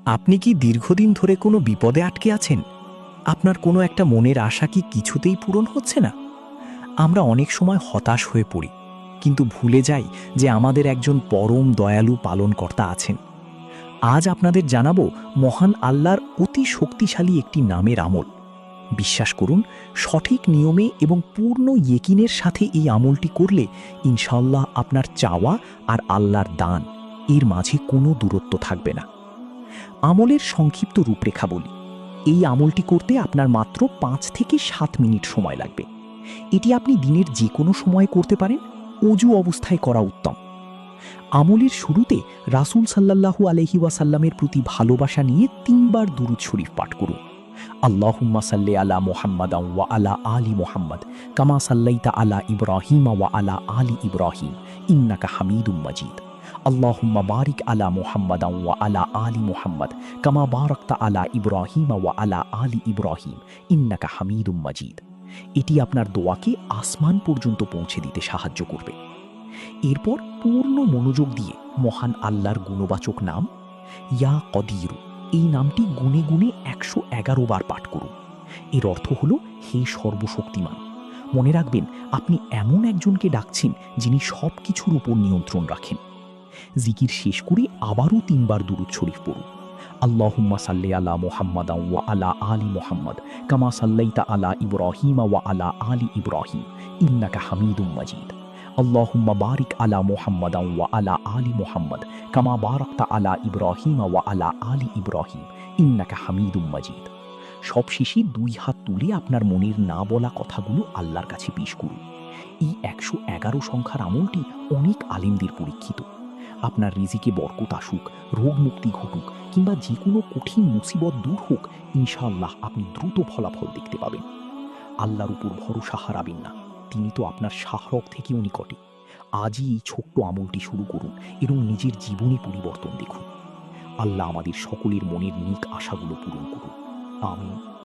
আপনি কি দীর্ঘদিন ধরে কোনো বিপদে আটকে আছেন? আপনার কোনো একটা মনের আশা কি কিছুতেই পূরণ হচ্ছে না? আমরা অনেক সময় হতাশ হয়ে পড়ি, কিন্তু ভুলে যাই যে আমাদের একজন পরম দয়ালু পালনকর্তা আছেন। আজ আপনাদের জানাবো মহান আল্লাহর অতি শক্তিশালী একটি নামের আমল। বিশ্বাস করুন, সঠিক নিয়মে এবং পূর্ণ ইয়েকিনের সাথে এই আমলটি করলে ইনশাআল্লাহ আপনার চাওয়া আর আল্লাহর দান এর মাঝে কোনো দূরত্ব থাকবে না। আমলের সংক্ষিপ্ত রূপরেখা বলি। এই আমলটি করতে আপনার মাত্র ৫ থেকে ৭ মিনিট সময় লাগবে। এটি আপনি দিনের যে কোনো সময় করতে পারেন, অজু অবস্থায় করা উত্তম। আমলের শুরুতে রাসূল সাল্লাল্লাহু আলাইহি ওয়াসাল্লামের প্রতি ভালোবাসা নিয়ে ৩ বার দুরূদ শরীফ পাঠ করুন। আল্লাহুম্মা সাল্লি আলা মুহাম্মাদান ওয়া আলা আলি মুহাম্মাদ কামা সাল্লাইতা আলা ইব্রাহিম ওয়া আলা আলি ইব্রাহিম ইন্নাকা হামিদুম মাজিদ। আল্লাহুম্মা বারিক আলা মুহাম্মাদান ওয়া আলা আলি মুহাম্মাদ কামা বারাকতা আলা ইব্রাহিম ওয়া আলা আলি ইব্রাহিম ইন্নাকা হামিদুম মাজিদ। এটি আপনার দোয়াকে আসমান পর্যন্ত পৌঁছে দিতে সাহায্য করবে। এরপর পূর্ণ মনোযোগ দিয়ে মহান আল্লাহর গুণবাচক নাম ইয়া কদিরু, এই নামটি গুনে গুনে ১১১ বার পাঠ করুন। এর অর্থ হল, হে সর্বশক্তিমান। মনে রাখবেন, আপনি এমন একজনকে ডাকছেন যিনি সব কিছুর উপর নিয়ন্ত্রণ রাখেন। জিকির শেষ করে আবারও ৩ বার দুরূদ শরীফ পড়ুন। আল্লাহুম্মা সাল্লি আলা মুহাম্মাদান ওয়া আলা আলি মুহাম্মাদ কামা সাল্লাইতা আলা ইব্রাহিম ওয়া আলা আলি ইব্রাহিম ইন্নাকা হামিদুম মাজিদ। আল্লাহুম্মা বারিক আলা মুহাম্মাদান ওয়া আলা আলি মুহাম্মাদ কামা বারাকতা আলা ইব্রাহিম ওয়া আলা আলি ইব্রাহিম ইন্নাকা হামিদুম মাজিদ। সবশেষে ২ হাত তুলে আপনার মনের না বলা কথাগুলো আল্লাহর কাছে পেশ করুন। এই ১১১ সংখ্যার আমলটি অনেক আলেমদের পরীক্ষিত। আপনার রিজিকে বরকত আসুক, রোগ মুক্তি ঘটুক কিংবা যে কোনো কঠিন মুসিবত দূর হোক, ইনশাআল্লাহ আপনি দ্রুত ফলাফল দেখতে পাবেন। আল্লাহর উপর ভরসা হারাবেন না, তিনি তো আপনার শাহরগ থেকেও নিকটে। আজই এই ছোট্ট আমলটি শুরু করুন এবং নিজের জীবনে পরিবর্তন দেখুন। আল্লাহ আমাদের সকলের মনের নেক আশাগুলো পূরণ করুন। আমিন।